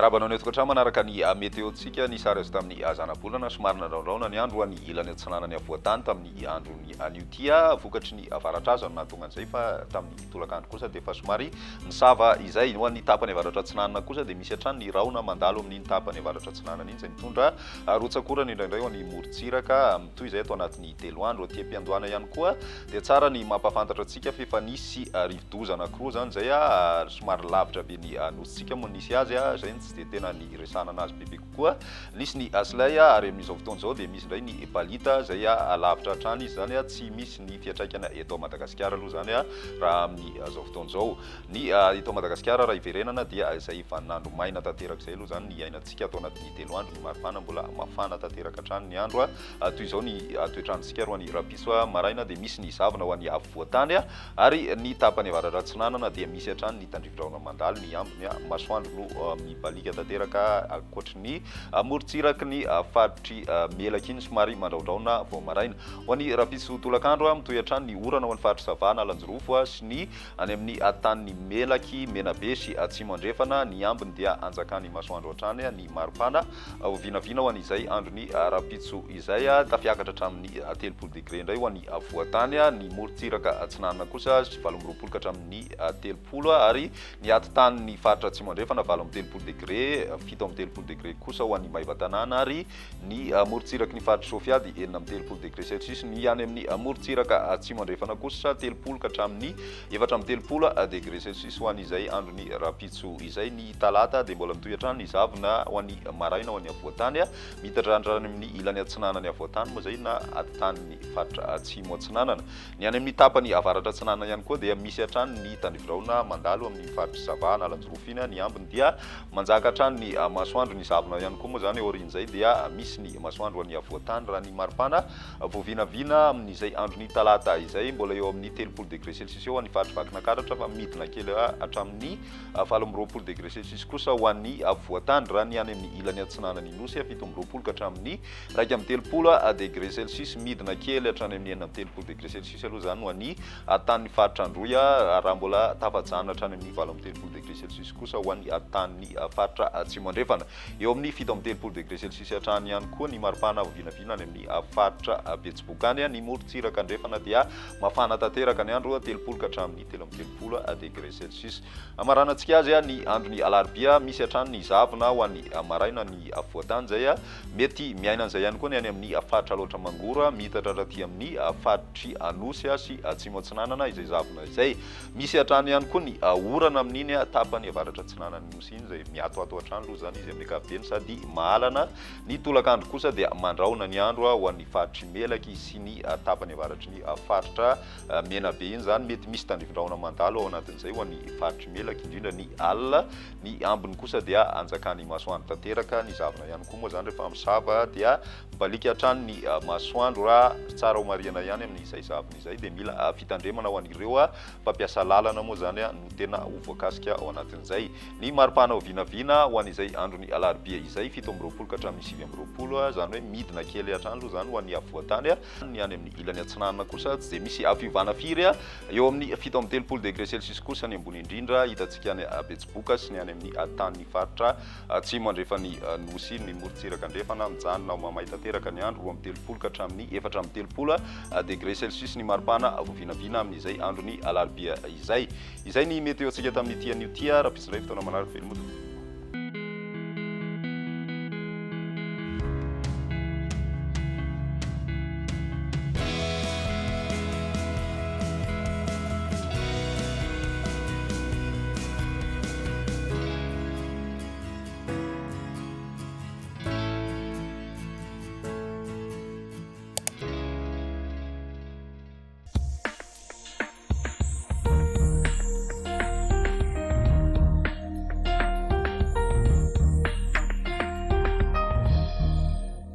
Miarabana ny tokantrano manaraka ny météo-tsika ny sary azo tamin'ny zana-bolana somary nandraondraona ny andro ny ilany atsinanany avoatany tamin'ny androny anio tia vokatry ny avaratr'azo nahatonga an'izay fa tamin'ny tolakandro kosa dia fa somary nisava izay ho an'ny tapany avaratra atsinanana kosa dia misy hatrany ny raona mandalo amin'iny tapany avaratra atsinanana iny izay mitondra rotsakorana indraindray ho an'ny morontsiraka toy izay atao anatin'ny 3 andro aty am-piandohana ihany koa dia tsara ny mampafantatra antsika fa efa nisy rivo-doza anankiroa zany izay somary lavitra be ny nositsika moa nisy azy izay tsy dia tena ny resana anazy bebe kokoa nisy ny aslay ary amin'izao fotoana izao dia misy indray ny balita izay lavitra hatrany izy zany tsy misy ny fiatraikana eto Madagasikara aloha zany raha amin'ny zao fotoana izao ny eto Madagasikara raha iverenana dia izay vaninandro maina tanteraka izay aloha zany ny ainantsika atao anatin'ny 3 andro ny maripana mbola mafana tanteraka hatrany ny andro toy izao ny toetrandrontsika ro an'ny rapiso maraina dia misy ny zavona ho an'ny avo voatany ary ny tapany avaratra atsinanana dia misy hatrany ny tandrivo-drahona mandalo ny ambiny masoandro no mibalika tanteraka ankoatry ny morontsiraky ny faritry melaka iny somary mandraondraona vao maraina ho an'ny rapiso tolakandro mitohy hatrany ny orana ho an'ny faritry savana lanjorofo sy ny any amin'ny tany melaky menabe sy atsimo andrefana ny ambiny dia anjakany masoandro hatrany ny maripana vinavina ho an'izay androny rapitso izay tafiakatra hatramin'ny 30 degré indray ho an'ny voatany ny morontsiraka atsinanana kosa 20 ka hatramin'ny 30 ary ny atitany ny faritra atsimo andrefana 30 degré 7 degré kosa ho an'ny maivatanana ary ny morontsiraka ny faritra sofiady 30 degré celsius ny any amin'ny morontsiraka atsimo andrefana kosa 30 ka hatramin'ny 30 degré celsius ho an'izay androny rapitso izay ny talata dia mbola mitohy hatrany ny zavona ho an'ny maraina ho an'ny avoatany mitatrandrany amin'ny ilany atsinanany avoatany moa zay na atitany faritra atsimo atsinanana ny any amin'ny tapany avaratra atsinanana ihany koa dia misy hatrany ny tandrivo-drahona mandalo amin'ny faritra savana lanjorofo iny ny ambiny dia manjaka hatrany ny masoandro ny zavona ihany koa moa zany orin'izay dia misy ny masoandro an'ny avoatany raha ny maripana voavinavina amin'izay androny talata izay mbola eo amin'ny 30 degré celsius eo an'ny faritra vakinankaratra fa midina kely hatramin'ny 20 degré celsius kosa ho an'ny avoatany raha ny any amin'ny ilany atsinanany nosy 17 ka hatramin'ny 30 degré celsius midina kely hatrany amin'ny 30 degré celsius aloha zany ho an'ny tany faritra androy raha mbola tafajana hatrany amin'ny 30 degré celsius kosa ho an'ny tany faritra atsimo andrefana eo amin'ny 17 degré celsius hatrany ihany koa ny maripana vinavina any amin'ny faritra betsibokany ny morontsiraka andrefana dia mafana tanteraka ny andro 30 ka hatramin'ny 13 degré celsius amaranantsika azy ny androny alarobia misy hatrany ny zavona ho an'ny maraina ny voatany zay mety miaina an'izay ihany koa ny any amin'ny faritra loatra mangora mihitatra aty amin'ny faritry anosy sy atsimo atsinanana izay zavona izay misy hatrany ihany koa ny orana amin'iny tapany avaratra atsinanany nosy iny zay miatoato hatrany aloha zany izy amin'ny ankapobeny sady mahalana ny tolakandro kosa dia mandraona ny andro ho an'ny faritry melaky sy ny tapany avaratry ny faritra menabe iny zany mety misy tandrivo-drahona mandalo ao anatin'izay ho an'ny faritry melaky indrindra ny alina ny ambiny kosa dia anjakany masoandro tanteraka ny zavona ihany koa moa zany rehefa misava dia mibalika hatrany ny masoandro raha tsara ho mariana ihany amin'izay zavona izay dia mila fitandremana ho an'ireo mpampiasa lalana moa zany no tena ho voakasika ao anatin'izay ny maripana ho vinavina ho an'izay androny alarobia izay 17 ka hatramin'ny 20 zany hoe midina kely hatrany aloha zany ho an'ny avoatany ny any amin'ny ilany atsinanana kosa tsy dia misy fiovana firy eo amin'ny 17 degré celsius kosa ny ambony indrindra hitantsika any betsiboka sy ny any amin'ny tany faritra atsimo andrefany nosy ny morontsiraka andrefana mijanona mamay tanteraka ny andro 30 ka hatramin'ny 30 degré celsius ny maripana voavinavina amin'izay androny alarobia izay ny météo-tsika tamin'ny tia an'io tia raha pisindray fotoana manaraka velomodina